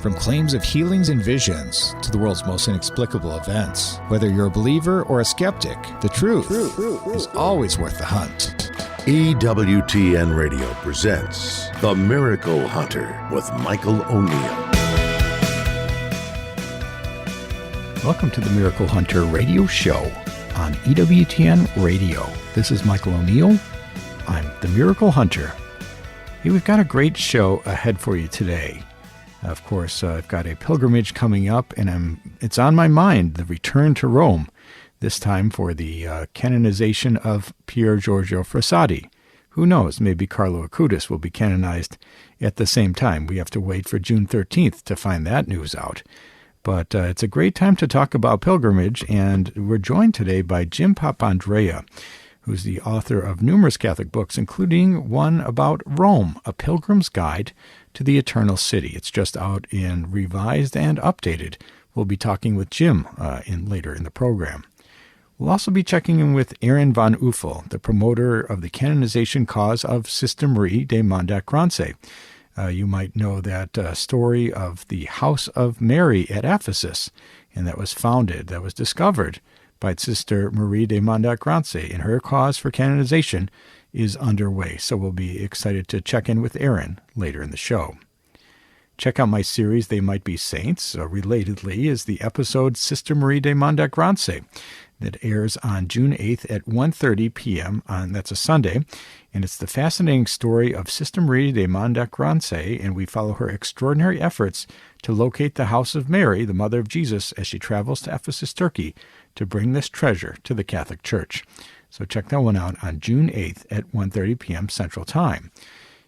From claims of healings and visions to the world's most inexplicable events, whether you're a believer or a skeptic, the truth is always worth the hunt. EWTN Radio presents The Miracle Hunter with Michael O'Neill. Welcome to the Miracle Hunter radio show on EWTN Radio. This is Michael O'Neill. I'm the Miracle Hunter. Hey, we've got a great show ahead for you today. Of course, I've got a pilgrimage coming up, and it's on my mind, the return to Rome, this time for the canonization of Pier Giorgio Frassati. Who knows, maybe Carlo Acutis will be canonized at the same time. We have to wait for June 13th to find that news out. But it's a great time to talk about pilgrimage, and we're joined today by Jim Papandrea, who's the author of numerous Catholic books, including one about Rome, A Pilgrim's Guide to the Eternal City. It's just out in revised and updated. We'll be talking with Jim later in the program. We'll also be checking in with Erin von Uffel, the promoter of the canonization cause of Sister Marie de Mandat-Grancey. You might know that story of the House of Mary at Ephesus, and that was discovered by Sister Marie de Mandat-Grancey, and her cause for canonization is underway. So we'll be excited to check in with Erin later in the show. Check out my series, They Might Be Saints. Relatedly is the episode Sister Marie de Mandat-Grancey that airs on June 8th at 1:30 p.m. That's a Sunday. And it's the fascinating story of Sister Marie de Mandat-Grancey, and we follow her extraordinary efforts to locate the House of Mary, the Mother of Jesus, as she travels to Ephesus, Turkey, to bring this treasure to the Catholic Church. So check that one out on June 8th at 1:30 p.m. Central Time.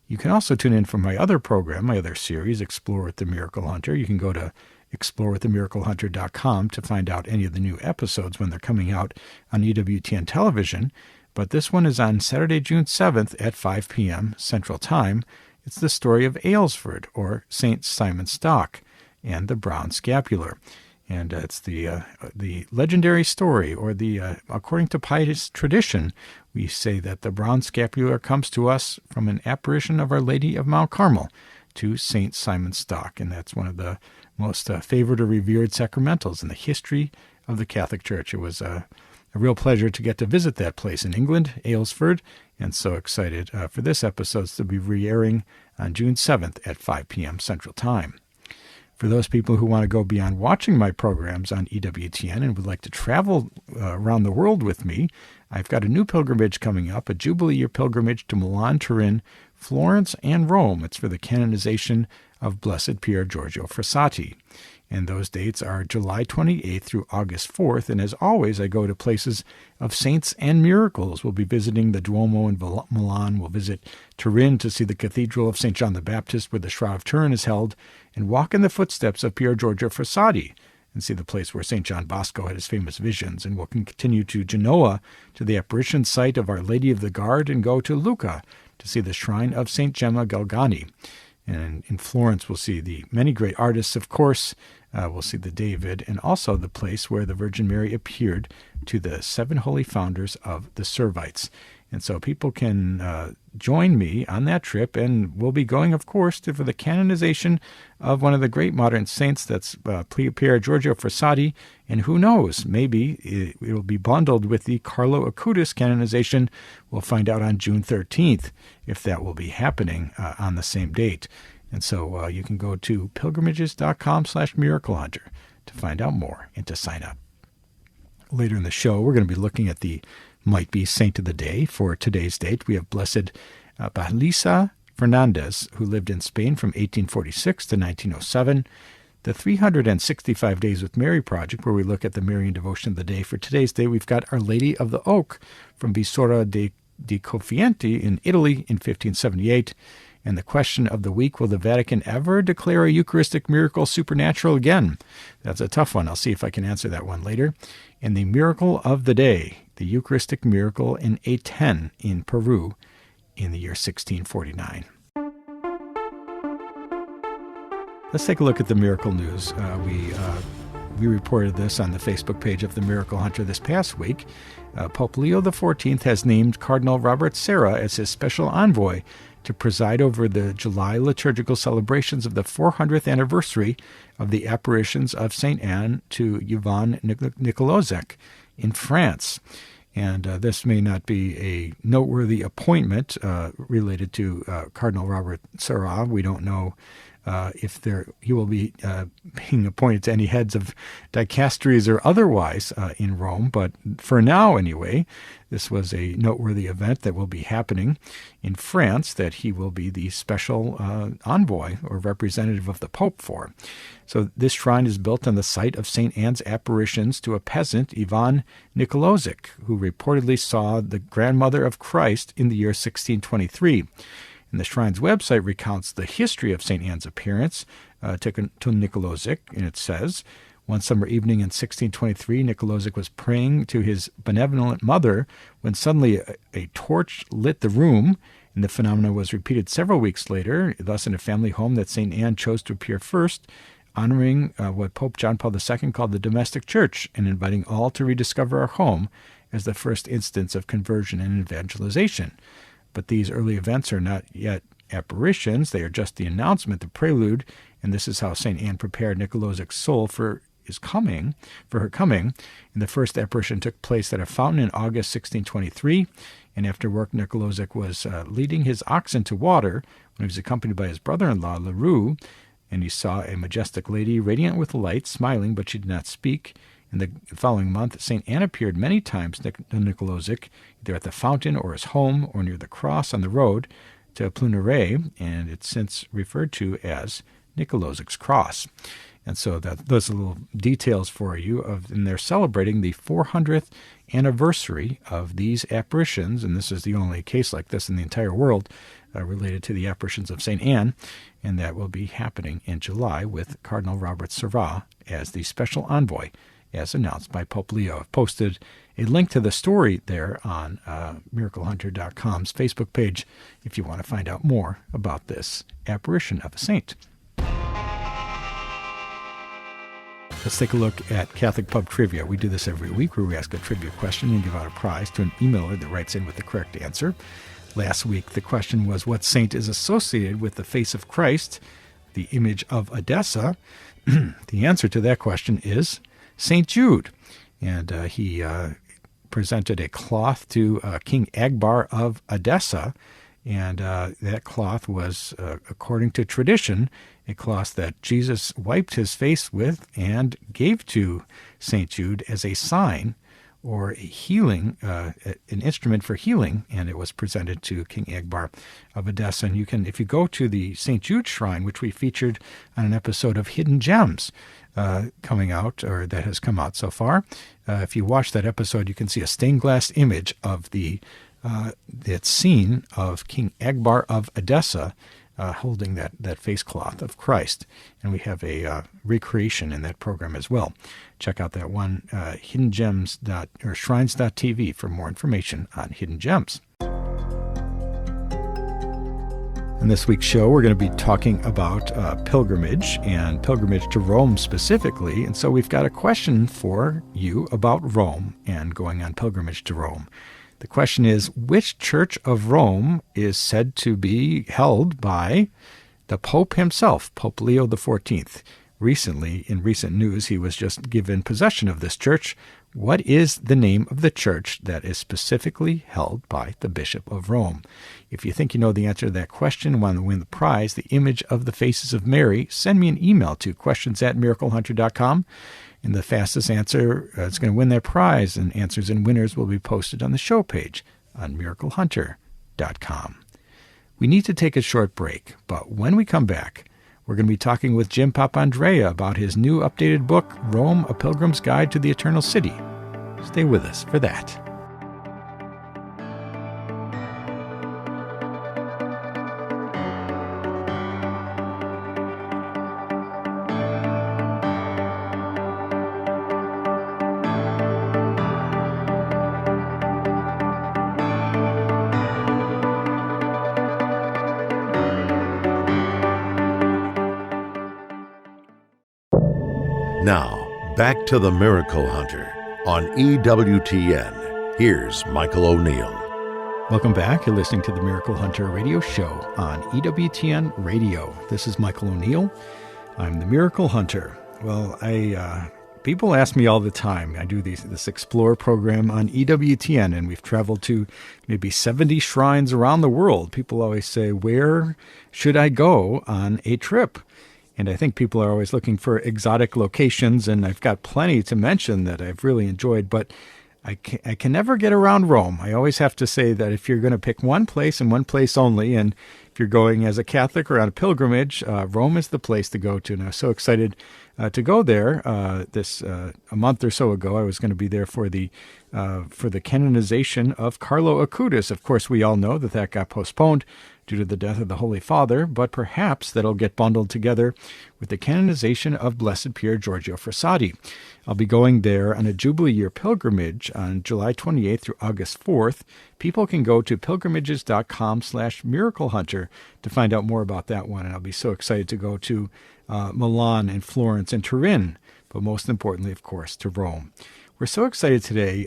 You can also tune in for my other program, my other series, Explore with the Miracle Hunter. You can go to explorewiththemiraclehunter.com to find out any of the new episodes when they're coming out on EWTN television. But this one is on Saturday, June 7th at 5 p.m. Central Time. It's the story of Aylesford, or St. Simon Stock, and the brown scapular. And it's the legendary story, or according to pious tradition, we say that the brown scapular comes to us from an apparition of Our Lady of Mount Carmel to St. Simon Stock, and that's one of the most favored or revered sacramentals in the history of the Catholic Church. It was a real pleasure to get to visit that place in England, Aylesford, and so excited for this episode to be re-airing on June 7th at 5 p.m. Central Time. For those people who want to go beyond watching my programs on EWTN and would like to travel around the world with me, I've got a new pilgrimage coming up, a Jubilee Year pilgrimage to Milan, Turin, Florence, and Rome. It's for the canonization of Blessed Pier Giorgio Frassati. And those dates are July 28th through August 4th. And as always, I go to places of saints and miracles. We'll be visiting the Duomo in Milan. We'll visit Turin to see the Cathedral of St. John the Baptist, where the Shroud of Turin is held, and walk in the footsteps of Pier Giorgio Frassati and see the place where St. John Bosco had his famous visions. And we'll continue to Genoa, to the apparition site of Our Lady of the Guard, and go to Lucca to see the shrine of St. Gemma Galgani. And in Florence, we'll see the many great artists, of course. We'll see the David, and also the place where the Virgin Mary appeared to the 7 holy founders of the Servites. And so people can join me on that trip, and we'll be going, of course, for the canonization of one of the great modern saints, that's Pier Giorgio Frassati, and who knows, maybe it will be bundled with the Carlo Acutis canonization. We'll find out on June 13th if that will be happening on the same date. And so you can go to pilgrimages.com/miraclehunter to find out more and to sign up. Later in the show, we're going to be looking at the Might Be Saint of the Day. For today's date, we have Blessed Basilisa Fernandez, who lived in Spain from 1846 to 1907. The 365 Days with Mary project, where we look at the Marian devotion of the day. For today's day, we've got Our Lady of the Oak from Visora di Cofienti in Italy in 1578. And the question of the week, will the Vatican ever declare a Eucharistic miracle supernatural again? That's a tough one. I'll see if I can answer that one later. And the miracle of the day, the Eucharistic miracle in Aten in Peru in the year 1649. Let's take a look at the miracle news. We reported this on the Facebook page of the Miracle Hunter this past week. Pope Leo XIV has named Cardinal Robert Serra as his special envoy to preside over the July liturgical celebrations of the 400th anniversary of the apparitions of St. Anne to Yvonne Nicolauzec in France. And this may not be a noteworthy appointment related to Cardinal Robert Sarah. We don't know if he will be being appointed to any heads of dicasteries or otherwise in Rome. But for now, anyway, this was a noteworthy event that will be happening in France that he will be the special envoy or representative of the Pope for. So this shrine is built on the site of St. Anne's apparitions to a peasant, Yvonne Nicolauzec, who reportedly saw the grandmother of Christ in the year 1623. And the shrine's website recounts the history of St. Anne's appearance to Nicolauzec, and it says, one summer evening in 1623, Nicolauzec was praying to his benevolent mother when suddenly a torch lit the room, and the phenomenon was repeated several weeks later, thus in a family home that St. Anne chose to appear first, honoring what Pope John Paul II called the domestic church and inviting all to rediscover our home as the first instance of conversion and evangelization. But these early events are not yet apparitions. They are just the announcement, the prelude, and this is how St. Anne prepared Nicolauzec's soul for her coming. And the first apparition took place at a fountain in August 1623, and after work, Nicolauzec was leading his oxen to water when he was accompanied by his brother-in-law, Leroux, and he saw a majestic lady, radiant with light, smiling, but she did not speak. In the following month, St. Anne appeared many times to Nicolauzec, either at the fountain or his home or near the cross on the road to Pluneret, and it's since referred to as Nicolauzec's cross. And so those are little details for you and they're celebrating the 400th anniversary of these apparitions, and this is the only case like this in the entire world related to the apparitions of St. Anne, and that will be happening in July with Cardinal Robert Sarah as the special envoy, as announced by Pope Leo. I've posted a link to the story there on miraclehunter.com's Facebook page if you want to find out more about this apparition of a saint. Let's take a look at Catholic Pub Trivia. We do this every week where we ask a trivia question and give out a prize to an emailer that writes in with the correct answer. Last week, the question was, what saint is associated with the face of Christ, the image of Edessa? The answer to that question is St. Jude. And he presented a cloth to King Agbar of Edessa, and that cloth was, according to tradition, a cloth that Jesus wiped his face with and gave to St. Jude as a sign or a healing, an instrument for healing, and it was presented to King Agbar of Edessa. And you can, if you go to the St. Jude Shrine, which we featured on an episode of Hidden Gems coming out, or that has come out so far, if you watch that episode, you can see a stained glass image of that scene of King Agbar of Edessa holding that face cloth of Christ. And we have a recreation in that program as well. Check out that one, shrines.tv for more information on Hidden Gems. In this week's show, we're going to be talking about pilgrimage and pilgrimage to Rome specifically. And so we've got a question for you about Rome and going on pilgrimage to Rome. The question is, which church of Rome is said to be held by the Pope himself, Pope Leo XIV? Recently, in recent news, he was just given possession of this church. What is the name of the church that is specifically held by the Bishop of Rome? If you think you know the answer to that question and want to win the prize, the image of the faces of Mary, send me an email to questions@miraclehunter.com. And the fastest answer is going to win that prize, and answers and winners will be posted on the show page on miraclehunter.com. We need to take a short break, but when we come back, we're going to be talking with Jim Papandrea about his new updated book, Rome, A Pilgrim's Guide to the Eternal City. Stay with us for that. Now, back to the Miracle Hunter on EWTN. Here's Michael O'Neill. Welcome back. You're listening to the Miracle Hunter Radio Show on EWTN Radio. This is Michael O'Neill. I'm the Miracle Hunter. Well, people ask me all the time. I do this Explore program on EWTN, and we've traveled to maybe 70 shrines around the world. People always say, where should I go on a trip? And I think people are always looking for exotic locations, and I've got plenty to mention that I've really enjoyed, but I can never get around Rome. I always have to say that if you're going to pick one place and one place only, and if you're going as a Catholic or on a pilgrimage, Rome is the place to go to. And I was so excited to go there. A month or so ago, I was going to be there for the canonization of Carlo Acutis. Of course, we all know that got postponed due to the death of the Holy Father, but perhaps that'll get bundled together with the canonization of Blessed Pier Giorgio Frassati. I'll be going there on a Jubilee Year pilgrimage on July 28th through August 4th. People can go to pilgrimages.com/miraclehunter to find out more about that one, and I'll be so excited to go to Milan and Florence and Turin, but most importantly, of course, to Rome. We're so excited today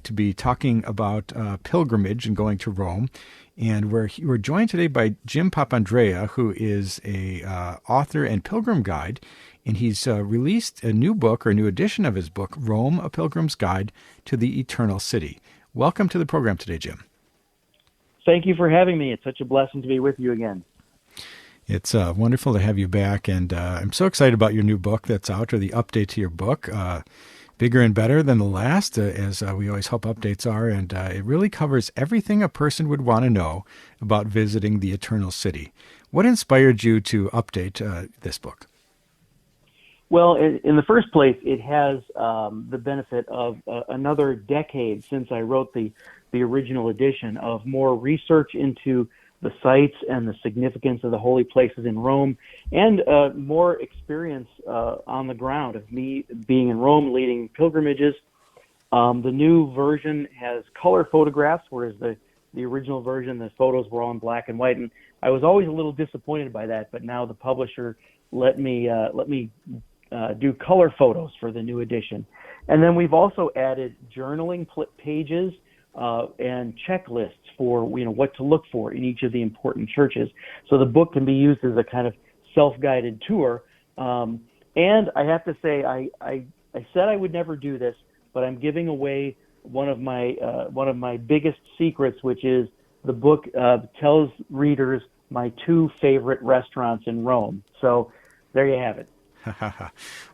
to be talking about pilgrimage and going to Rome. And we're joined today by Jim Papandrea, who is a author and pilgrim guide, and he's released a new book, or a new edition of his book, Rome, A Pilgrim's Guide to the Eternal City. Welcome to the program today, Jim. Thank you for having me. It's such a blessing to be with you again. It's wonderful to have you back, and I'm so excited about your new book that's out, or the update to your book. Bigger and better than the last, as we always hope updates are, and it really covers everything a person would want to know about visiting the Eternal City. What inspired you to update this book? Well, in the first place, it has the benefit of another decade since I wrote the original edition, of more research into the sites and the significance of the holy places in Rome, and more experience on the ground of me being in Rome, leading pilgrimages. The new version has color photographs, whereas the original version, the photos were all in black and white. And I was always a little disappointed by that, but now the publisher let me do color photos for the new edition. And then we've also added journaling pages and checklists for what to look for in each of the important churches. So the book can be used as a kind of self-guided tour. And I have to say, I said I would never do this, but I'm giving away one of my biggest secrets, which is the book tells readers my 2 favorite restaurants in Rome. So there you have it.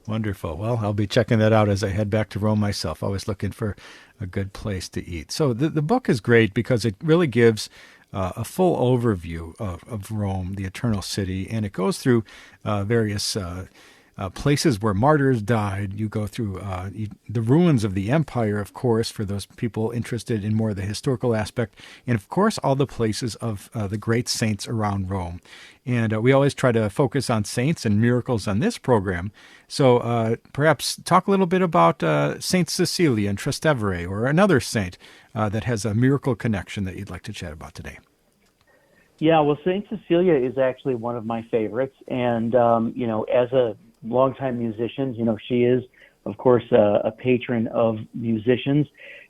Wonderful. Well, I'll be checking that out as I head back to Rome myself. Always looking for a good place to eat. So the book is great because it really gives a full overview of Rome, the Eternal City, and it goes through various places where martyrs died. You go through the ruins of the empire, of course, for those people interested in more of the historical aspect, and of course all the places of the great saints around Rome. And we always try to focus on saints and miracles on this program. So perhaps talk a little bit about Saint Cecilia in Trastevere, or another saint that has a miracle connection that you'd like to chat about today. Yeah, well, Saint Cecilia is actually one of my favorites. And, as a longtime musician, she is, of course, a patron of musicians.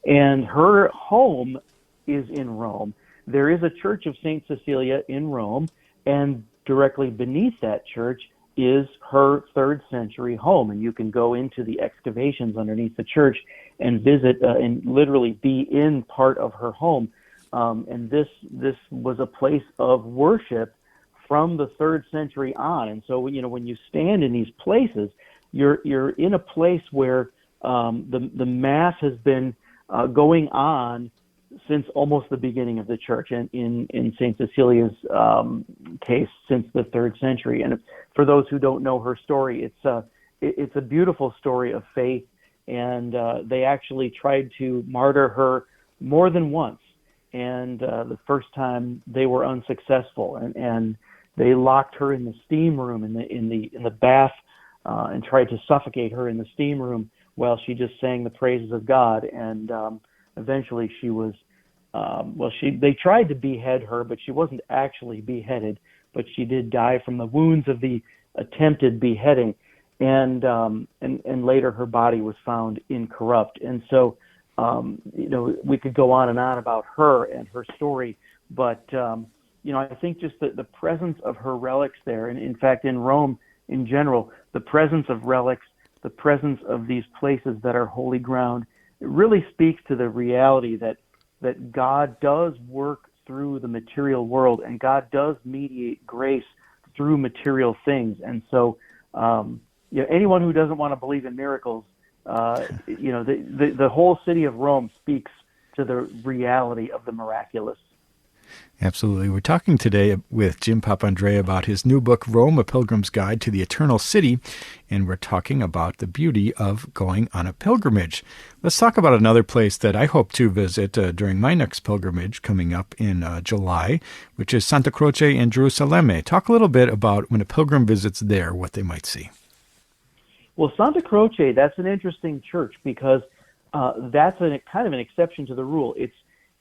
And her home is in Rome. There is a church of Saint Cecilia in Rome, and directly beneath that church is her 3rd century home. And you can go into the excavations underneath the church and visit and literally be in part of her home. And this was a place of worship from the 3rd century on. And so, when you stand in these places, you're in a place where the Mass has been going on since almost the beginning of the church, and in St. Cecilia's case, since the 3rd century. And for those who don't know her story, it's a beautiful story of faith, and they actually tried to martyr her more than once. And the first time they were unsuccessful, and they locked her in the steam room in the bath and tried to suffocate her in the steam room while she just sang the praises of God. And eventually she was they tried to behead her, but she wasn't actually beheaded, but she did die from the wounds of the attempted beheading. And later her body was found incorrupt. And so we could go on and on about her and her story, but I think just the presence of her relics there, and in fact in Rome in general, the presence of relics, the presence of these places that are holy ground, it really speaks to the reality that God does work through the material world, and God does mediate grace through material things. And so, anyone who doesn't want to believe in miracles, the whole city of Rome speaks to the reality of the miraculous. Absolutely. We're talking today with Jim Papandrea about his new book, Rome, A Pilgrim's Guide to the Eternal City, and we're talking about the beauty of going on a pilgrimage. Let's talk about another place that I hope to visit during my next pilgrimage coming up in July, which is Santa Croce in Jerusalem. Talk a little bit about when a pilgrim visits there, what they might see. Well, Santa Croce, that's an interesting church because that's kind of an exception to the rule.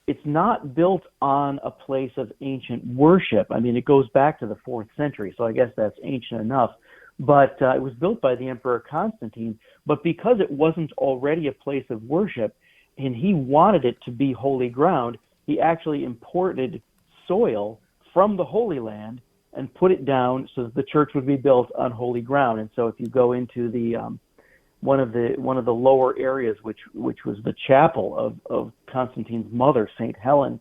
It's not built on a place of ancient worship. I mean, it goes back to the 4th century, so I guess that's ancient enough. But it was built by the Emperor Constantine. But because it wasn't already a place of worship, and he wanted it to be holy ground, he actually imported soil from the Holy Land and put it down so that the church would be built on holy ground. And so if you go into the one of the lower areas, which was the chapel of Constantine's mother, Saint Helen,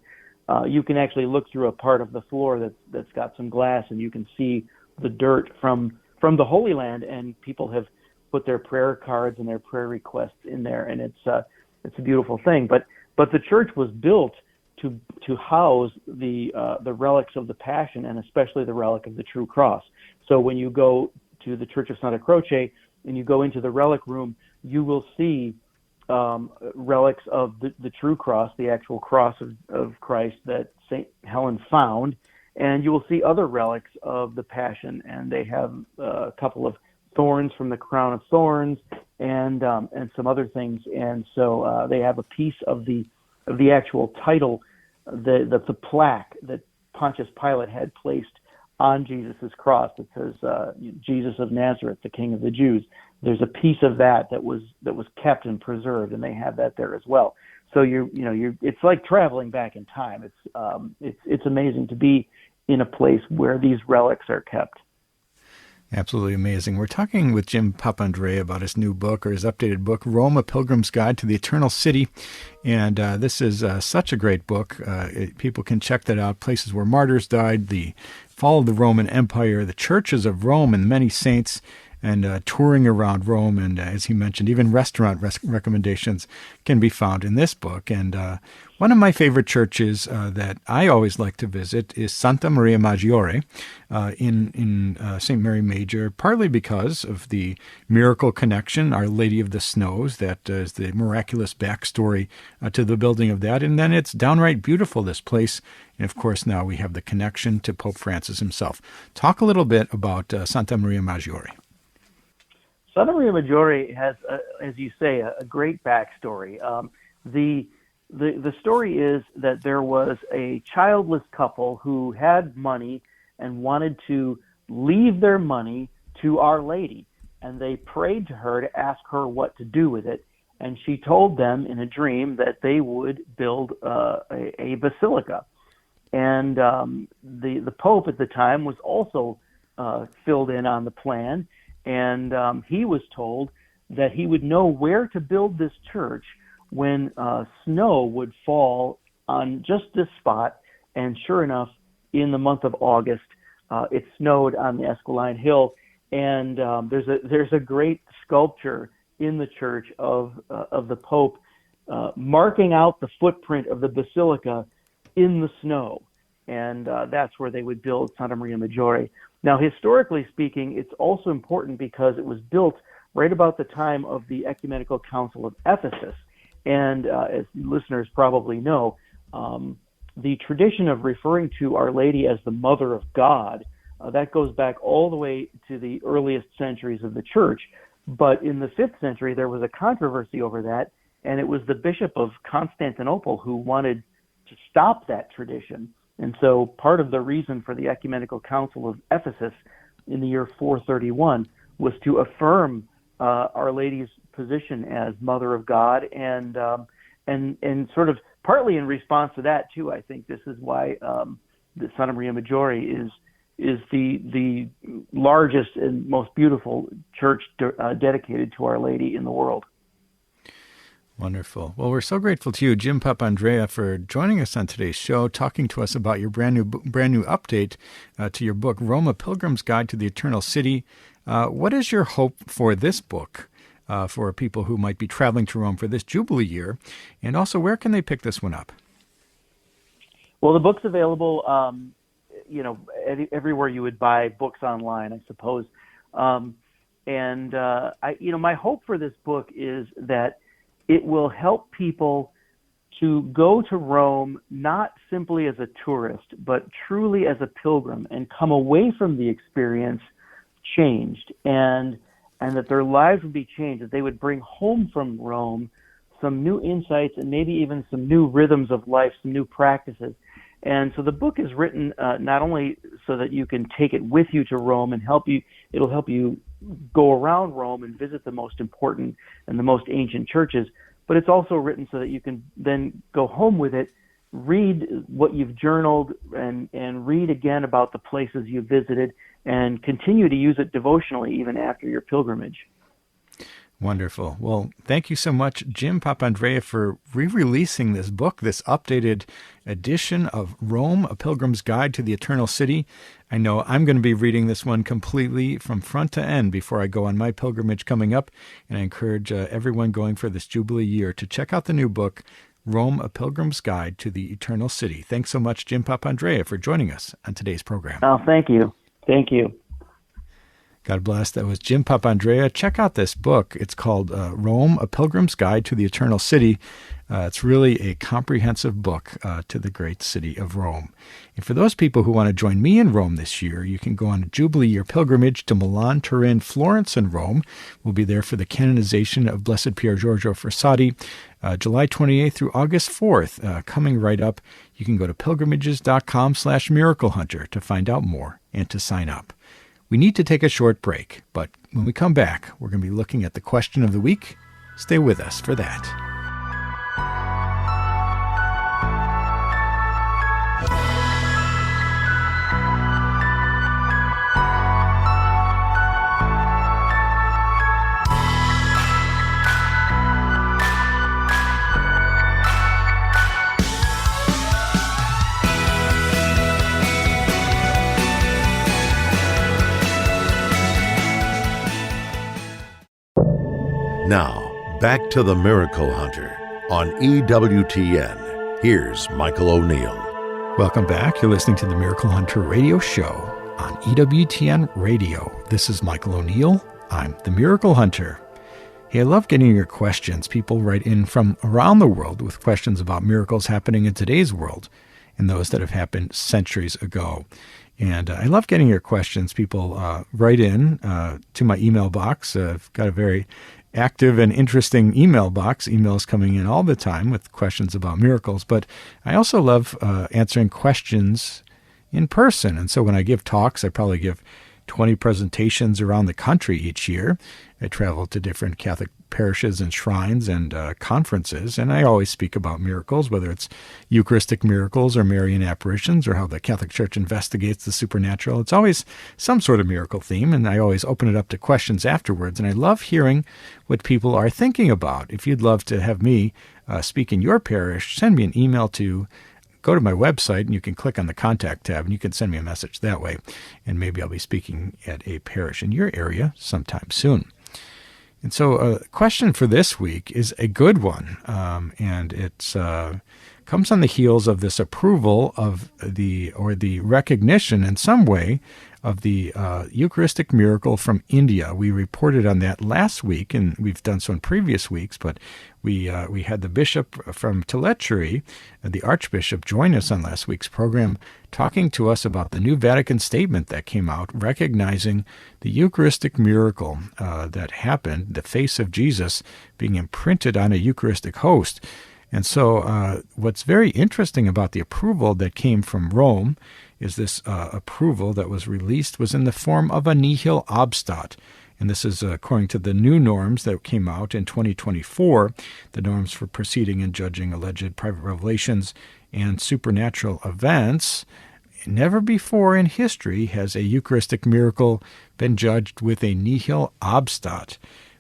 you can actually look through a part of the floor that's got some glass, and you can see the dirt from the Holy Land, and people have put their prayer cards and their prayer requests in there, and it's a beautiful thing. But the church was built to house the relics of the Passion, and especially the relic of the True Cross. So when you go to the Church of Santa Croce and you go into the relic room, you will see relics of the True Cross, the actual cross of Christ that St. Helen found, and you will see other relics of the Passion, and they have a couple of thorns from the crown of thorns and some other things. And so they have a piece of the actual title, the plaque that Pontius Pilate had placed on Jesus' cross that says Jesus of Nazareth, the King of the Jews. There's a piece of that was kept and preserved, and they have that there as well. So it's like traveling back in time. It's amazing to be in a place where these relics are kept. Absolutely amazing. We're talking with Jim Papandrea about his new book, or his updated book, Rome, A Pilgrim's Guide to the Eternal City. And this is such a great book. People can check that out. Places where martyrs died, the fall of the Roman Empire, the churches of Rome, and many saints, and touring around Rome. And as he mentioned, even restaurant recommendations can be found in this book. And one of my favorite churches that I always like to visit is Santa Maria Maggiore in St. Mary Major, partly because of the miracle connection, Our Lady of the Snows, that is the miraculous backstory to the building of that. And then it's downright beautiful, this place. And of course, now we have the connection to Pope Francis himself. Talk a little bit about Santa Maria Maggiore. Santa Maria Maggiore has, as you say, a great backstory. The story is that there was a childless couple who had money and wanted to leave their money to Our Lady, and they prayed to her to ask her what to do with it, and she told them in a dream that they would build a basilica. And the Pope at the time was also filled in on the plan, and he was told that he would know where to build this church when snow would fall on just this spot. And sure enough, in the month of August, it snowed on the Esquiline Hill, and there's a great sculpture in the church of the Pope marking out the footprint of the basilica in the snow, and that's where they would build Santa Maria Maggiore. Now, historically speaking, it's also important because it was built right about the time of the Ecumenical Council of Ephesus. And as listeners probably know, the tradition of referring to Our Lady as the Mother of God, that goes back all the way to the earliest centuries of the Church. But in the 5th century, there was a controversy over that, and it was the Bishop of Constantinople who wanted to stop that tradition. And so part of the reason for the Ecumenical Council of Ephesus in the year 431 was to affirm Our Lady's position as Mother of God, and and sort of partly in response to that too, I think this is why the Santa Maria Maggiore is the largest and most beautiful church dedicated to Our Lady in the world. Wonderful. Well, we're so grateful to you, Jim Papandrea, for joining us on today's show, talking to us about your brand new update to your book, Rome: A Pilgrim's Guide to the Eternal City. What is your hope for this book for people who might be traveling to Rome for this Jubilee year? And also, where can they pick this one up? Well, the book's available, everywhere you would buy books online, I suppose. My hope for this book is that it will help people to go to Rome not simply as a tourist, but truly as a pilgrim, and come away from the experience changed, and that their lives would be changed, that they would bring home from Rome some new insights and maybe even some new rhythms of life, some new practices. And so the book is written not only so that you can take it with you to Rome and it'll help you go around Rome and visit the most important and the most ancient churches, but it's also written so that you can then go home with it, read what you've journaled, and read again about the places you visited, and continue to use it devotionally even after your pilgrimage. Wonderful. Well, thank you so much, Jim Papandrea, for re-releasing this book, this updated edition of Rome: A Pilgrim's Guide to the Eternal City. I know I'm going to be reading this one completely from front to end before I go on my pilgrimage coming up, and I encourage everyone going for this Jubilee year to check out the new book, Rome: A Pilgrim's Guide to the Eternal City. Thanks so much, Jim Papandrea, for joining us on today's program. Oh, thank you. Thank you. God bless. That was Jim Papandrea. Check out this book. It's called Rome: A Pilgrim's Guide to the Eternal City. It's really a comprehensive book to the great city of Rome. And for those people who want to join me in Rome this year, you can go on a Jubilee year pilgrimage to Milan, Turin, Florence, and Rome. We'll be there for the canonization of Blessed Pier Giorgio Frassati, July 28th through August 4th. Coming right up, you can go to pilgrimages.com/miraclehunter to find out more and to sign up. We need to take a short break, but when we come back, we're going to be looking at the question of the week. Stay with us for that. Now, back to the Miracle Hunter on EWTN. Here's Michael O'Neill. Welcome back. You're listening to the Miracle Hunter radio show on EWTN Radio. This is Michael O'Neill. I'm the Miracle Hunter. Hey, I love getting your questions. People write in from around the world with questions about miracles happening in today's world and those that have happened centuries ago. And I love getting your questions. People write in to my email box. I've got a very active and interesting email box, emails coming in all the time with questions about miracles. But I also love answering questions in person. And so when I give talks, I probably give 20 presentations around the country each year. I travel to different Catholic parishes and shrines and conferences, and I always speak about miracles, whether it's Eucharistic miracles or Marian apparitions or how the Catholic Church investigates the supernatural. It's always some sort of miracle theme, and I always open it up to questions afterwards, and I love hearing what people are thinking about. If you'd love to have me speak in your parish, send me an email to go to my website, and you can click on the contact tab, and you can send me a message that way, and maybe I'll be speaking at a parish in your area sometime soon. And so a question for this week is a good one, and it comes on the heels of this approval of the recognition in some way of the Eucharistic miracle from India. We reported on that last week, and we've done so in previous weeks, but we had the bishop from Telechuri, the Archbishop, join us on last week's program, talking to us about the new Vatican statement that came out, recognizing the Eucharistic miracle that happened, the face of Jesus being imprinted on a Eucharistic host. And so what's very interesting about the approval that came from Rome is this approval that was released was in the form of a nihil obstat. And this is according to the new norms that came out in 2024, the norms for proceeding and judging alleged private revelations and supernatural events. Never before in history has a Eucharistic miracle been judged with a nihil obstat.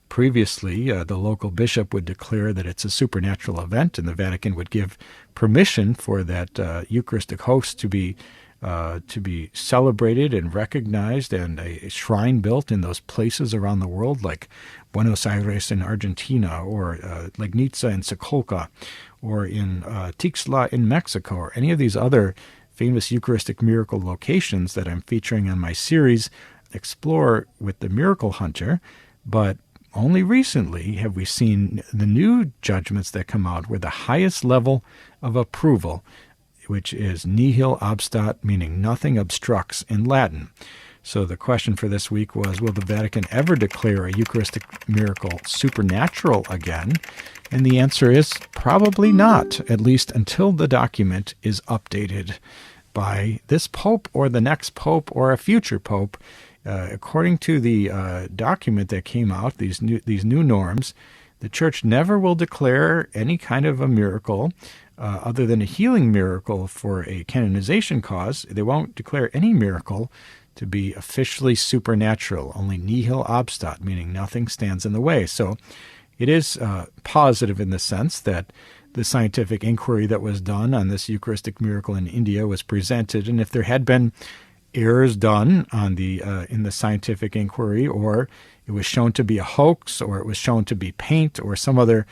Previously, the local bishop would declare that it's a supernatural event, and the Vatican would give permission for that Eucharistic host to be celebrated and recognized, and a shrine built in those places around the world, like Buenos Aires in Argentina, or Legnica in Sokolka, or in Tixla in Mexico, or any of these other famous Eucharistic miracle locations that I'm featuring on my series, Explore with the Miracle Hunter. But only recently have we seen the new judgments that come out with the highest level of approval, which is nihil obstat, meaning nothing obstructs in Latin. So the question for this week was, will the Vatican ever declare a Eucharistic miracle supernatural again? And the answer is probably not, at least until the document is updated by this pope or the next pope or a future pope. According to the document that came out, these new norms, the Church never will declare any kind of a miracle other than a healing miracle for a canonization cause. They won't declare any miracle to be officially supernatural, only nihil obstat, meaning nothing stands in the way. So it is positive in the sense that the scientific inquiry that was done on this Eucharistic miracle in India was presented, and if there had been errors done on the in the scientific inquiry, or it was shown to be a hoax, or it was shown to be paint, or some other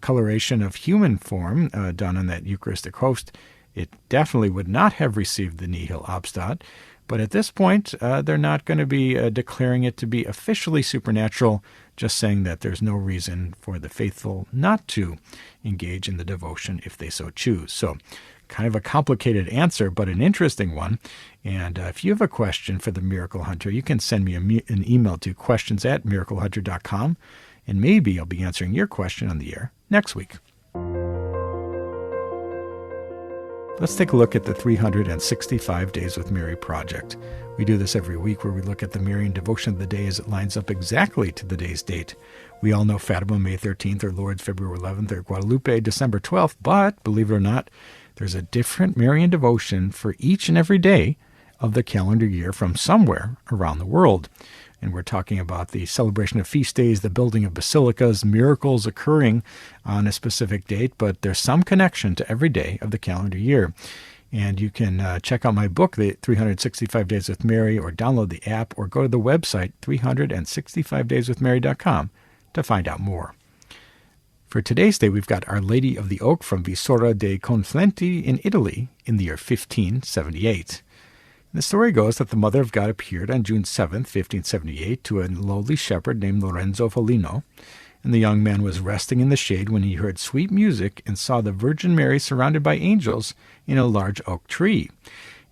coloration of human form done on that Eucharistic host, it definitely would not have received the nihil obstat. But at this point, they're not going to be declaring it to be officially supernatural, just saying that there's no reason for the faithful not to engage in the devotion if they so choose. So kind of a complicated answer, but an interesting one. And if you have a question for the Miracle Hunter, you can send me an email to questions@miraclehunter.com, and maybe I'll be answering your question on the air next week. Let's take a look at the 365 Days with Mary project. We do this every week, where we look at the Marian devotion of the day as it lines up exactly to the day's date. We all know Fatima, May 13th, or Lourdes, February 11th, or Guadalupe, December 12th, but believe it or not, there's a different Marian devotion for each and every day of the calendar year from somewhere around the world. And we're talking about the celebration of feast days, the building of basilicas, miracles occurring on a specific date, but there's some connection to every day of the calendar year. And you can check out my book, The 365 Days with Mary, or download the app, or go to the website, 365dayswithmary.com, to find out more. For today's day, we've got Our Lady of the Oak from Visora dei Conflenti in Italy in the year 1578. The story goes that the Mother of God appeared on June 7, 1578, to a lowly shepherd named Lorenzo Foligno, and the young man was resting in the shade when he heard sweet music and saw the Virgin Mary surrounded by angels in a large oak tree.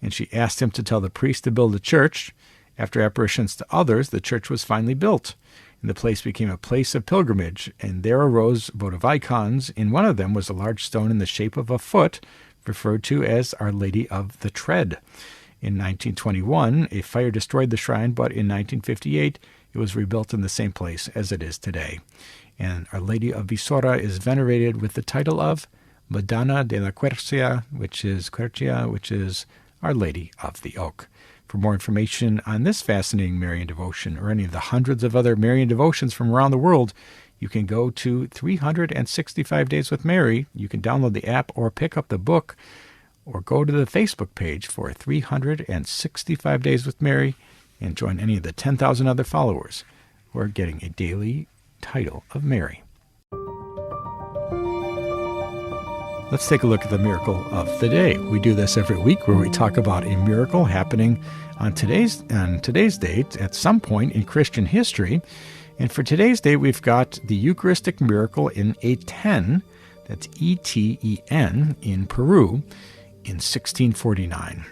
And she asked him to tell the priest to build a church. After apparitions to others, the church was finally built, and the place became a place of pilgrimage, and there arose votive icons. In one of them was a large stone in the shape of a foot, referred to as Our Lady of the Tread. In 1921, a fire destroyed the shrine, but in 1958, it was rebuilt in the same place as it is today. And Our Lady of Visora is venerated with the title of Madonna della Quercia, which is Our Lady of the Oak. For more information on this fascinating Marian devotion, or any of the hundreds of other Marian devotions from around the world, you can go to 365 Days with Mary. You can download the app or pick up the book, or go to the Facebook page for 365 Days with Mary and join any of the 10,000 other followers who are getting a daily title of Mary. Let's take a look at the miracle of the day. We do this every week, where we talk about a miracle happening on today's date at some point in Christian history. And for today's date, we've got the Eucharistic miracle in Eten, that's E-T-E-N, in Peru, in 1649.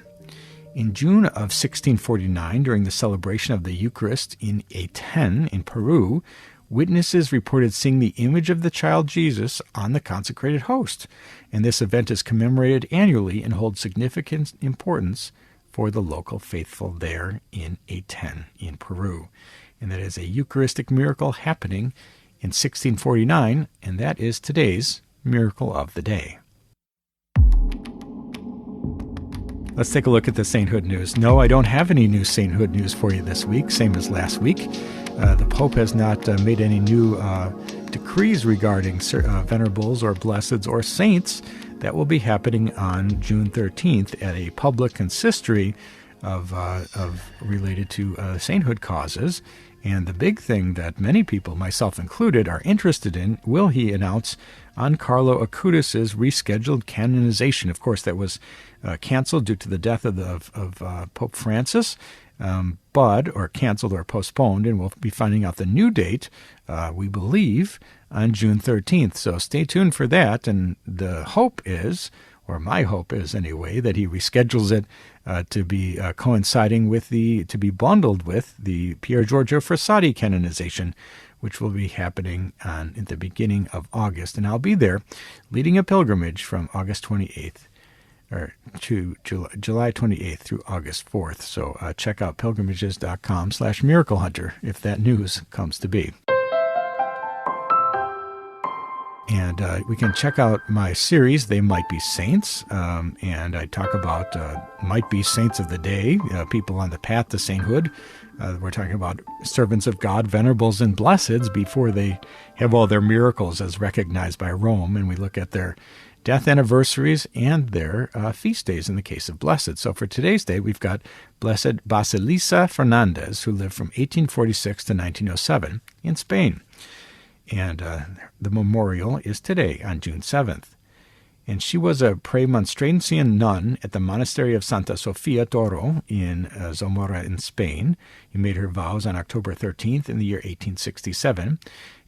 In June of 1649, during the celebration of the Eucharist in Eten in Peru, witnesses reported seeing the image of the child Jesus on the consecrated host, and this event is commemorated annually and holds significant importance for the local faithful there in Eten in Peru. and that is a Eucharistic miracle happening in 1649, and that is today's Miracle of the Day. Let's take a look at the sainthood news. No, I don't have any new sainthood news for you this week, same as last week. The Pope has not made any new decrees regarding venerables or blesseds or saints. That will be happening on June 13th at a public consistory of related to sainthood causes. And the big thing that many people, myself included, are interested in, will he announce on Carlo Acutis' rescheduled canonization? Of course, that was canceled due to the death of Pope Francis, or canceled or postponed, and we'll be finding out the new date, we believe, on June 13th. So stay tuned for that, and the hope is, or my hope is anyway, that he reschedules it to be coinciding with to be bundled with the Pier Giorgio Frassati canonization, which will be happening at the beginning of August. And I'll be there leading a pilgrimage from August 28th to July 28th through August 4th. So check out pilgrimages.com/miraclehunter if that news comes to be. And we can check out my series, They Might Be Saints, and I talk about might be saints of the day, people on the path to sainthood. We're talking about servants of God, venerables, and blesseds before they have all their miracles as recognized by Rome, and we look at their death anniversaries and their feast days in the case of blessed. So for today's day, we've got Blessed Basilisa Fernandez, who lived from 1846 to 1907 in Spain. And the memorial is today on June 7th. And she was a Premonstratensian nun at the monastery of Santa Sofia Toro in Zamora in Spain. He made her vows on October 13th in the year 1867.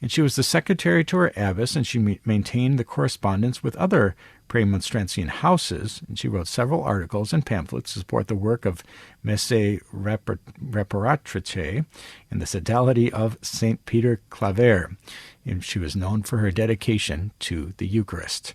And she was the secretary to her abbess, and she maintained the correspondence with other Premonstratensian houses. And she wrote several articles and pamphlets to support the work of Messe Reparatrice and the Sodality of St. Peter Claver. And she was known for her dedication to the Eucharist.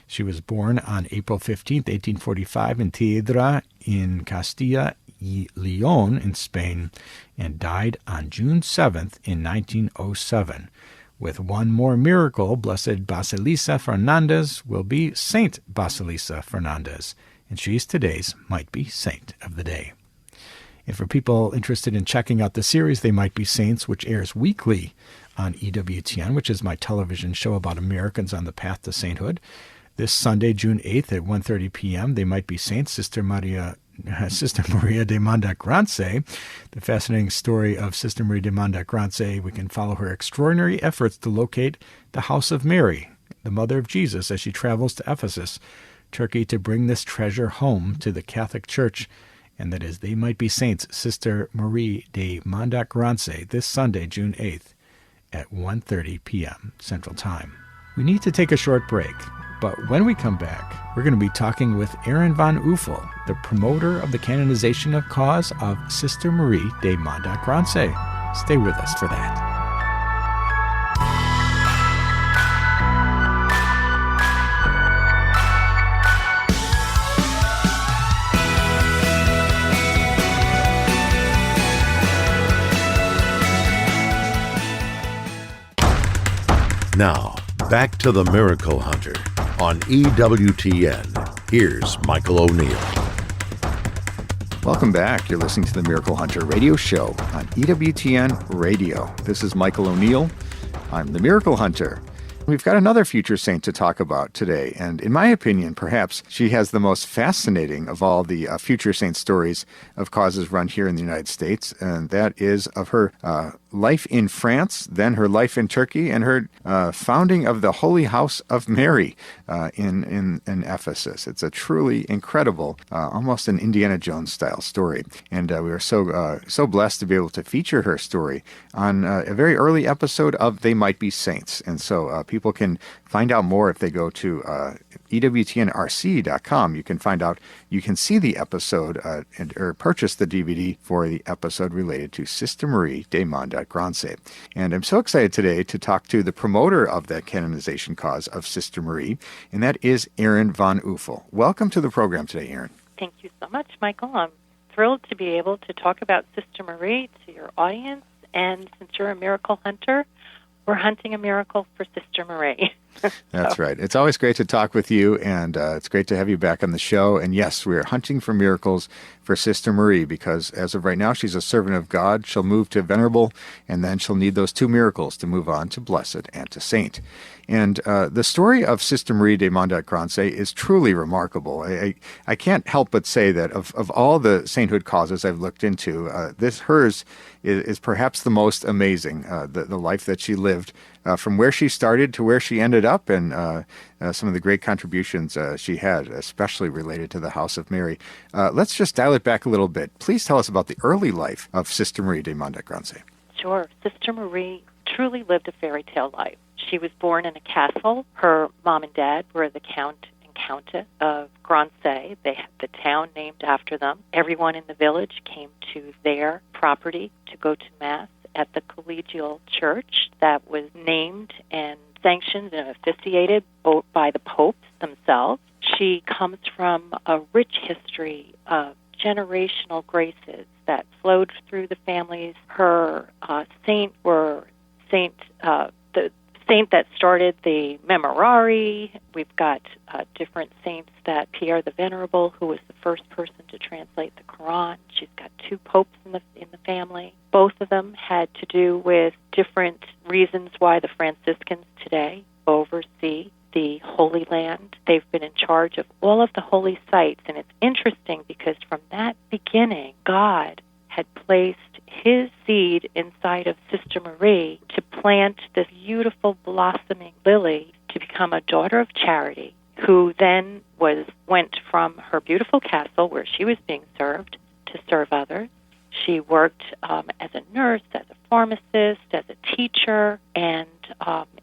She was born on April 15, 1845, in Tiedra in Castilla y León in Spain, and died on June 7th in 1907. With one more miracle, Blessed Basilisa Fernandez will be Saint Basilisa Fernandez, and she's today's Might Be Saint of the Day. And for people interested in checking out the series, They Might Be Saints, which airs weekly on EWTN, which is my television show about Americans on the path to sainthood, this Sunday, June 8th at 1:30 p.m., They Might Be Saints, Sister Marie de Mandat-Grancey, the fascinating story of Sister Marie de Mandat-Grancey. We can follow her extraordinary efforts to locate the house of Mary, the mother of Jesus, as she travels to Ephesus, Turkey, to bring this treasure home to the Catholic Church. And that is They Might Be Saints, Sister Marie de Mandat-Grancey, this Sunday, June 8th at 1:30 p.m. Central Time. We need to take a short break. But when we come back, we're going to be talking with Erin von Uffel, the promoter of the canonization of cause of Sister Marie de Mandat-Grancey. Stay with us for that. Now, back to the Miracle Hunter on EWTN. Here's Michael O'Neill. Welcome back. You're listening to the Miracle Hunter radio show on EWTN Radio. This is Michael O'Neill. I'm the Miracle Hunter. We've got another future saint to talk about today, and in my opinion, perhaps she has the most fascinating of all the future saint stories of causes run here in the United States, and that is of her life in France, then her life in Turkey, and her founding of the Holy House of Mary in Ephesus. It's a truly incredible, almost an Indiana Jones style story, and we are so blessed to be able to feature her story on a very early episode of They Might Be Saints, and so people can find out more if they go to EWTNRC.com. You can find out, you can see the episode or purchase the DVD for the episode related to Sister Marie de Mandat-Grancey. And I'm so excited today to talk to the promoter of that canonization cause of Sister Marie, and that is Erin von Uffel. Welcome to the program today, Erin. Thank you so much, Michael. I'm thrilled to be able to talk about Sister Marie to your audience And since you're a miracle hunter, we're hunting a miracle for Sister Marie. That's right. It's always great to talk with you, and it's great to have you back on the show. And yes, we are hunting for miracles for Sister Marie, because as of right now, she's a servant of God. She'll move to venerable, and then she'll need those 2 miracles to move on to blessed and to saint. And the story of Sister Marie de Mandat-Grancey is truly remarkable. I can't help but say that of all the sainthood causes I've looked into, hers is perhaps the most amazing, the life that she lived, from where she started to where she ended up, and some of the great contributions she had, especially related to the House of Mary. Let's just dial it back a little bit. Please tell us about the early life of Sister Marie de Mandat-Grancey. Sure. Sister Marie truly lived a fairy tale life. She was born in a castle. Her mom and dad were the Count and Countess of Grancey. They had the town named after them. Everyone in the village came to their property to go to Mass at the collegial church that was named and sanctioned and officiated by the popes themselves. She comes from a rich history of generational graces that flowed through the families. Her the saint that started the Memorare. We've got different saints, that Pierre the Venerable, who was the first person to translate the Quran. She's got 2 popes in the family. Both of them had to do with different reasons why the Franciscans today oversee the Holy Land. They've been in charge of all of the holy sites, and it's interesting because from that beginning, God had placed his seed inside of Sister Marie to plant this beautiful blossoming lily to become a daughter of charity, who then went from her beautiful castle where she was being served to serve others. She worked as a nurse, as a pharmacist, as a teacher, and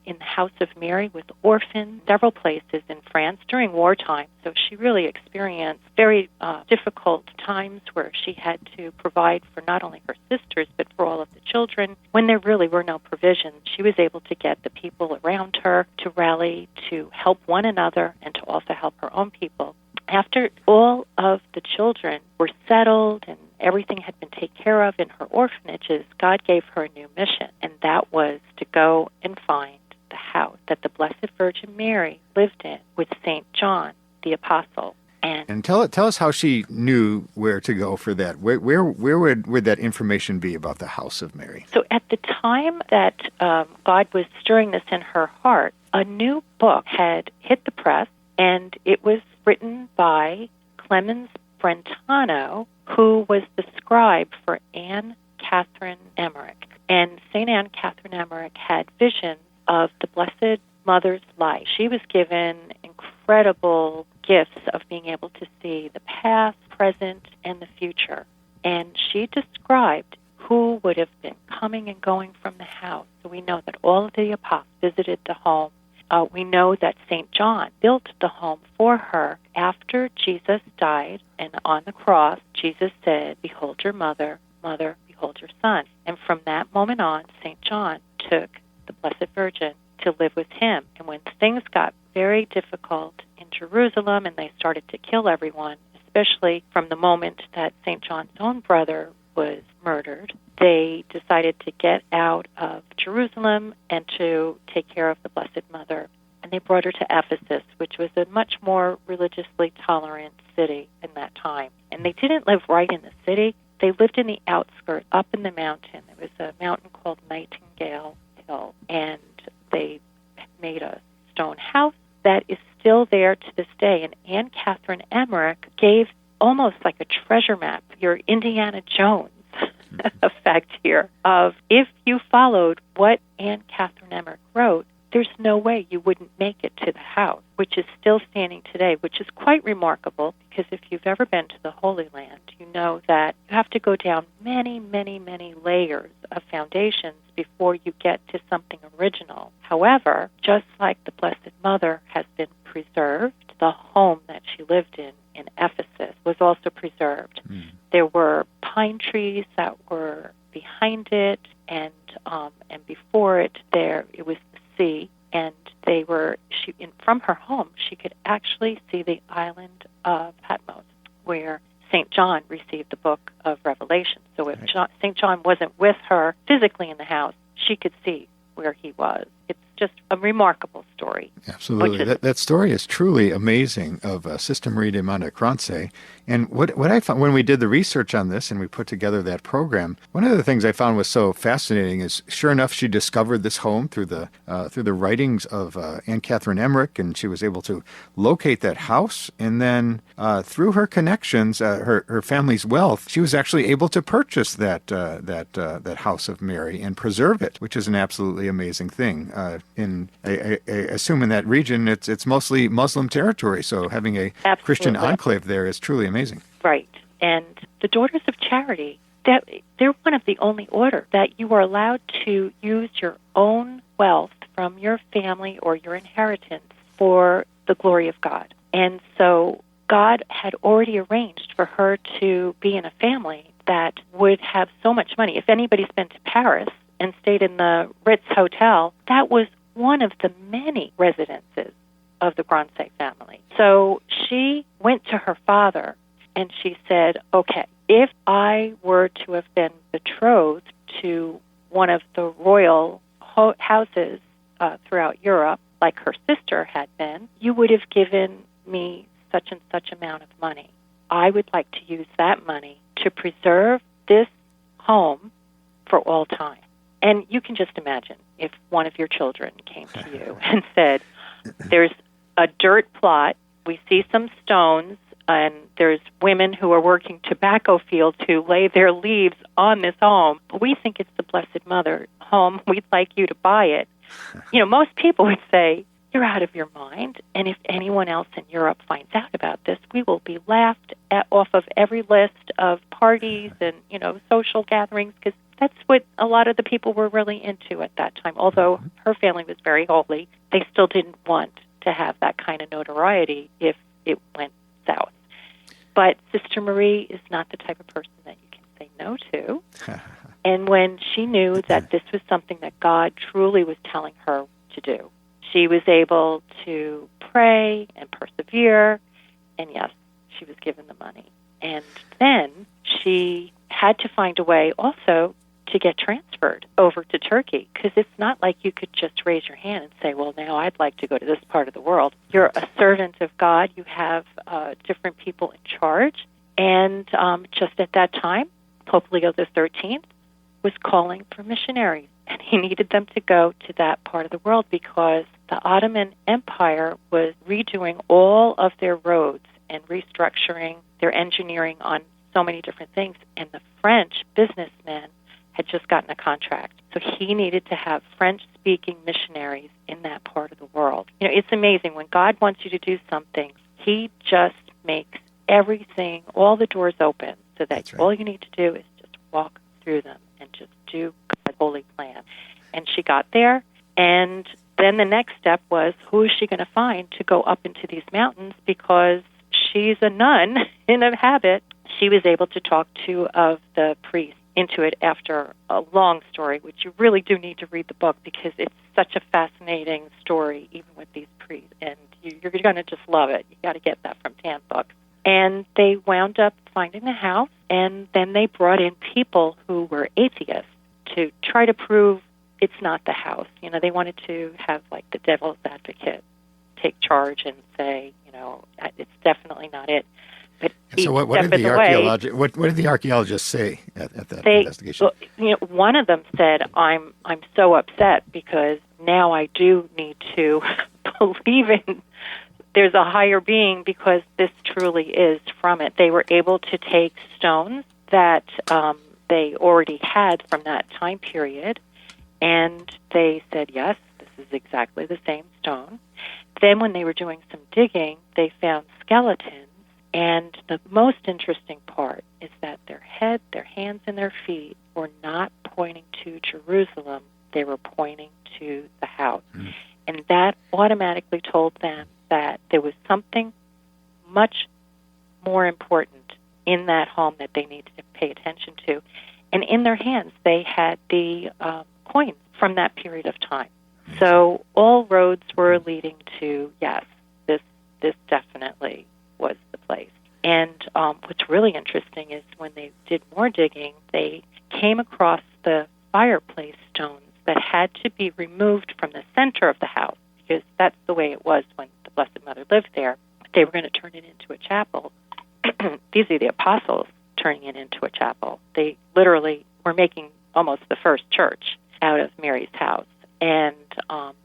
in the House of Mary with orphans, several places in France during wartime. So she really experienced very difficult times where she had to provide for not only her sisters, but for all of the children. When there really were no provisions, she was able to get the people around her to rally, to help one another, and to also help her own people. After all of the children were settled and everything had been taken care of in her orphanages, God gave her a new mission, and that was to go and find the house that the Blessed Virgin Mary lived in with St. John the Apostle. And tell us how she knew where to go for that. Where would that information be about the House of Mary? So at the time that God was stirring this in her heart, a new book had hit the press, and it was written by Clemens Brentano, who was the scribe for Anne Catherine Emmerich. And St. Anne Catherine Emmerich had visions of the Blessed Mother's life. She was given incredible gifts of being able to see the past, present, and the future. And she described who would have been coming and going from the house. So we know that all of the apostles visited the home. We know that St. John built the home for her after Jesus died, and on the cross, Jesus said, "Behold your mother, mother, behold your son." And from that moment on, St. John took the Blessed Virgin to live with him. And when things got very difficult in Jerusalem and they started to kill everyone, especially from the moment that St. John's own brother was murdered, they decided to get out of Jerusalem and to take care of the Blessed Mother. And they brought her to Ephesus, which was a much more religiously tolerant city in that time. And they didn't live right in the city. They lived in the outskirts, up in the mountain. There was a mountain called Nightingale Hill, and they made a stone house that is still there to this day. And Anne Catherine Emmerich gave almost like a treasure map, your Indiana Jones effect here, of if you followed what Anne Catherine Emmerich wrote, there's no way you wouldn't make it to the house, which is still standing today, which is quite remarkable, because if you've ever been to the Holy Land, you know that you have to go down many, many, many layers of foundations before you get to something original. However, just like the Blessed Mother has been preserved, the home that she lived in Ephesus was also preserved. There were pine trees that were behind it, and before it, it was the sea, and from her home, she could actually see the island of Patmos, where St. John received the book of Revelation. So it St. John wasn't with her physically in the house, she could see where he was. It's just a remarkable story. Absolutely. That story is truly amazing of Sister Marie de Mandat-Grancey. And what I found when we did the research on this and we put together that program, one of the things I found was so fascinating is, sure enough, she discovered this home through the writings of Anne Catherine Emmerich, and she was able to locate that house. And then through her connections, her family's wealth, she was actually able to purchase that house of Mary and preserve it, which is an absolutely amazing thing. I assume in that region it's mostly Muslim territory, so having a Absolutely. Christian enclave there is truly amazing. Right. And the Daughters of Charity, they're one of the only orders that you are allowed to use your own wealth from your family or your inheritance for the glory of God. And so God had already arranged for her to be in a family that would have so much money. If anybody's been to Paris and stayed in the Ritz Hotel, that was one of the many residences of the Grancey family. So she went to her father and she said, okay, if I were to have been betrothed to one of the royal houses throughout Europe, like her sister had been, you would have given me such and such amount of money. I would like to use that money to preserve this home for all time. And you can just imagine if one of your children came to you and said, there's a dirt plot, we see some stones, and there's women who are working tobacco fields who lay their leaves on this home. We think it's the Blessed Mother home. We'd like you to buy it. Most people would say, you're out of your mind. And if anyone else in Europe finds out about this, we will be laughed off of every list of parties and, social gatherings, because that's what a lot of the people were really into at that time. Although her family was very holy, they still didn't want to have that kind of notoriety if it went south. But Sister Marie is not the type of person that you can say no to. And when she knew that this was something that God truly was telling her to do, she was able to pray and persevere, and yes, she was given the money. And then she had to find a way also to get transferred over to Turkey, because it's not like you could just raise your hand and say, well, now I'd like to go to this part of the world. You're a servant of God. You have different people in charge. And just at that time, Pope Leo XIII was calling for missionaries, and he needed them to go to that part of the world because the Ottoman Empire was redoing all of their roads and restructuring their engineering on so many different things. And the French businessmen had just gotten a contract. So he needed to have French-speaking missionaries in that part of the world. It's amazing. When God wants you to do something, he just makes everything, all the doors open, so that all you need to do is just walk through them and just do God's holy plan. And she got there, and then the next step was, who is she going to find to go up into these mountains? Because she's a nun in a habit. She was able to talk to of the priests into it after a long story, which you really do need to read the book because it's such a fascinating story, even with these priests, and you're going to just love it. You got to get that from Tan books. And they wound up finding the house, and then they brought in people who were atheists to try to prove it's not the house. They wanted to have like the devil's advocate take charge and say, it's definitely not it. But so what did the archaeologists say at that investigation? One of them said, I'm so upset because now I do need to believe in there's a higher being because this truly is from it. They were able to take stones that they already had from that time period, and they said, yes, this is exactly the same stone. Then when they were doing some digging, they found skeletons. And the most interesting part is that their head, their hands, and their feet were not pointing to Jerusalem. They were pointing to the house. Mm. And that automatically told them that there was something much more important in that home that they needed to pay attention to. And in their hands, they had the coins from that period of time. So all roads were leading to, yes, this definitely was the place. And what's really interesting is when they did more digging, they came across the fireplace stones that had to be removed from the center of the house, because that's the way it was when the Blessed Mother lived there. They were going to turn it into a chapel. These are the apostles turning it into a chapel. They literally were making almost the first church out of Mary's house. And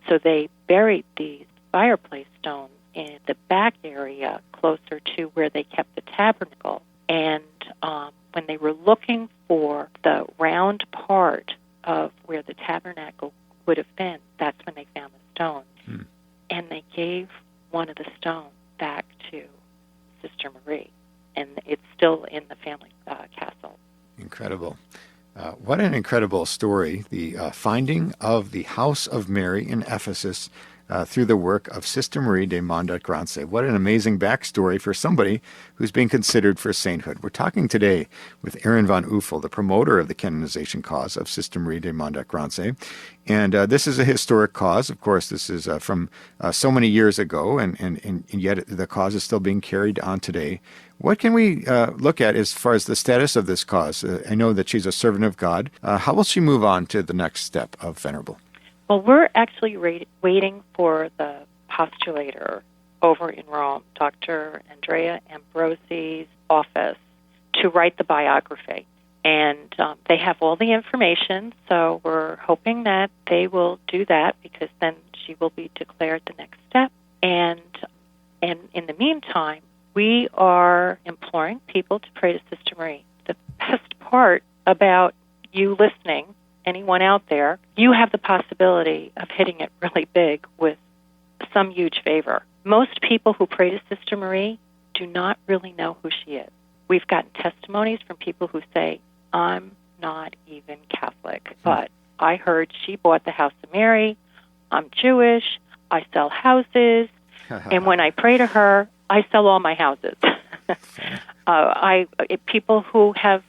so they buried these fireplace stones in the back area closer to where they kept the tabernacle. And when they were looking for the round part of where the tabernacle would have been, that's when they found the stones. And they gave one of the stones back to Sister Marie. And it's still in the family castle. Incredible. What an incredible story, the finding of the House of Mary in Ephesus through the work of Sister Marie de Mandat-Grancey. What an amazing backstory for somebody who's being considered for sainthood. We're talking today with Erin von Uffel, the promoter of the canonization cause of Sister Marie de Mandat-Grancey. And this is a historic cause. Of course, this is from so many years ago, and yet the cause is still being carried on today. What can we look at as far as the status of this cause? I know that she's a servant of God. How will she move on to the next step of Venerable? Well, we're actually waiting for the postulator over in Rome, Dr. Andrea Ambrosi's office, to write the biography. And they have all the information, so we're hoping that they will do that, because then she will be declared the next step. And in the meantime, we are imploring people to pray to Sister Marie. The best part about you listening, anyone out there, you have the possibility of hitting it really big with some huge favor. Most people who pray to Sister Marie do not really know who she is. We've gotten testimonies from people who say, I'm not even Catholic, but I heard she bought the House of Mary, I'm Jewish, I sell houses, and when I pray to her, I sell all my houses. People who have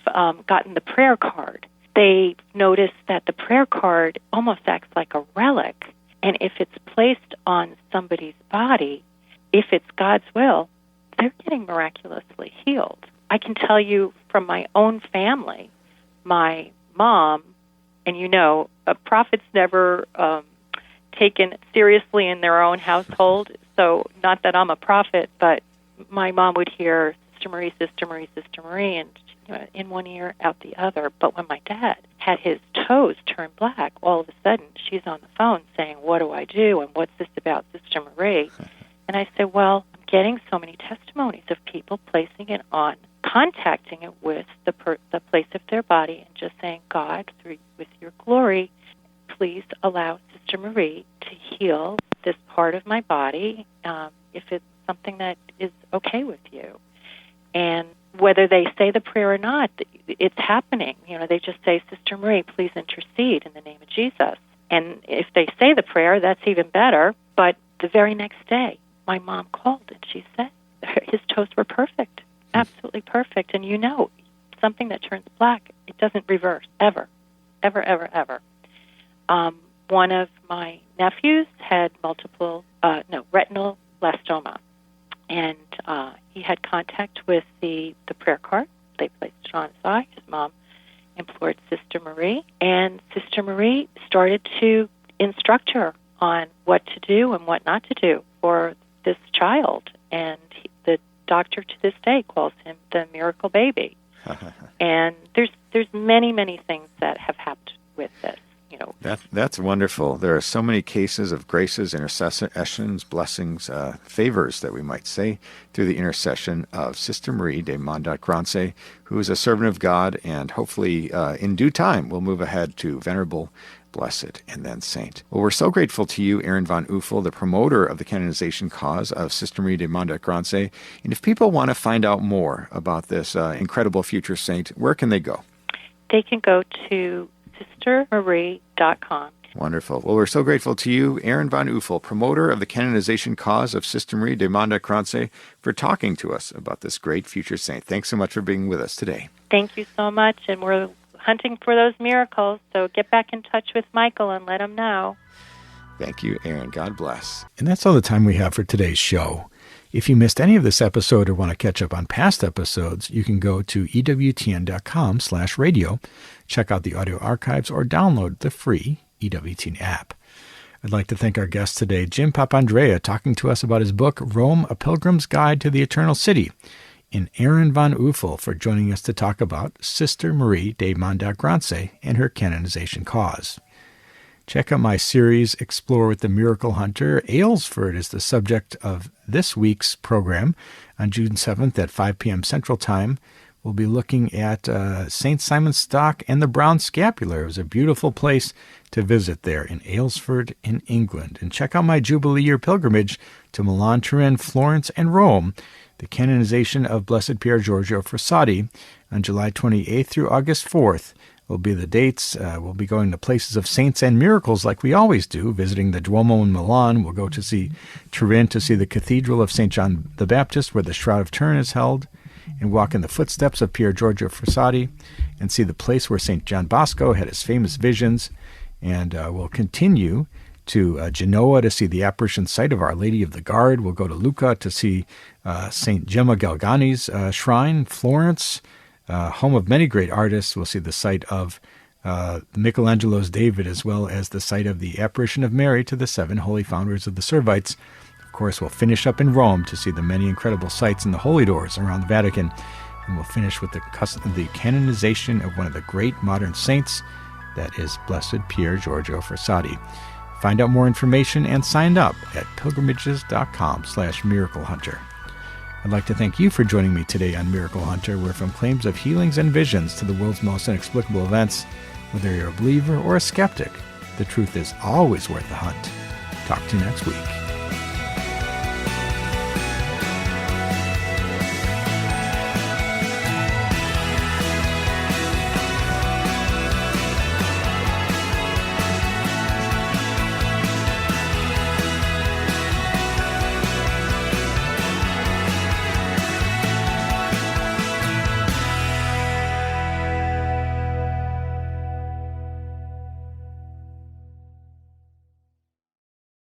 gotten the prayer card, they notice that the prayer card almost acts like a relic, and if it's placed on somebody's body, if it's God's will, they're getting miraculously healed. I can tell you from my own family, my mom, and prophets never taken seriously in their own household, so not that I'm a prophet, but my mom would hear Sister Marie, Sister Marie, Sister Marie, and in one ear, out the other. But when my dad had his toes turn black, all of a sudden she's on the phone saying, what do I do, and what's this about Sister Marie? And I said, well, I'm getting so many testimonies of people placing it on, contacting it with the place of their body, and just saying, God, with your glory, please allow Sister Marie to heal this part of my body, if it's something that is okay with you. And whether they say the prayer or not, it's happening. They just say, Sister Marie, please intercede in the name of Jesus. And if they say the prayer, that's even better. But the very next day, my mom called and she said his toes were perfect, absolutely perfect. And something that turns black, it doesn't reverse, ever, ever, ever, ever. One of my nephews had retinal blastoma, and he had contact with the prayer card. They placed it on his eye. His mom implored Sister Marie, and Sister Marie started to instruct her on what to do and what not to do for this child. And the doctor to this day calls him the miracle baby. And there's many, many things that have happened with this. That's wonderful. There are so many cases of graces, intercessions, blessings, favors that we might say through the intercession of Sister Marie de Mandat-Grancey, who is a servant of God, and hopefully in due time will move ahead to Venerable, Blessed, and then Saint. Well, we're so grateful to you, Erin von Uffel, the promoter of the canonization cause of Sister Marie de Mandat-Grancey. And if people want to find out more about this incredible future saint, where can they go? They can go to sistermarie.com. Wonderful. Well, we're so grateful to you, Erin von Uffel, promoter of the canonization cause of Sister Marie de Mandat-Grancey, for talking to us about this great future saint. Thanks so much for being with us today. Thank you so much, and we're hunting for those miracles, so get back in touch with Michael and let him know. Thank you, Erin. God bless. And that's all the time we have for today's show. If you missed any of this episode or want to catch up on past episodes, you can go to EWTN.com/radio. check out the audio archives, or download the free EWTN app. I'd like to thank our guest today, Jim Papandrea, talking to us about his book, Rome, A Pilgrim's Guide to the Eternal City, and Erin von Uffel for joining us to talk about Sister Marie de Mandat-Grancey and her canonization cause. Check out my series, Explore with the Miracle Hunter. Aylesford is the subject of this week's program. On June 7th at 5 p.m. Central Time, we'll be looking at St. Simon's Stock and the Brown Scapular. It was a beautiful place to visit there in Aylesford in England. And check out my Jubilee Year pilgrimage to Milan, Turin, Florence, and Rome, the canonization of Blessed Pier Giorgio Frassati on July 28th through August 4th. Will be the dates. We'll be going to places of saints and miracles like we always do, visiting the Duomo in Milan. We'll go to see Turin to see the Cathedral of St. John the Baptist, where the Shroud of Turin is held, and walk in the footsteps of Pier Giorgio Frassati and see the place where St. John Bosco had his famous visions. And we'll continue to Genoa to see the apparition site of Our Lady of the Guard. We'll go to Lucca to see St. Gemma Galgani's shrine, Florence, home of many great artists. We'll see the site of Michelangelo's David, as well as the site of the apparition of Mary to the 7 holy founders of the Servites. Of course, we'll finish up in Rome to see the many incredible sites in the holy doors around the Vatican. And we'll finish with the canonization of one of the great modern saints, that is Blessed Pier Giorgio Frassati. Find out more information and sign up at pilgrimages.com/miraclehunter. I'd like to thank you for joining me today on Miracle Hunter, where from claims of healings and visions to the world's most inexplicable events, whether you're a believer or a skeptic, the truth is always worth the hunt. Talk to you next week.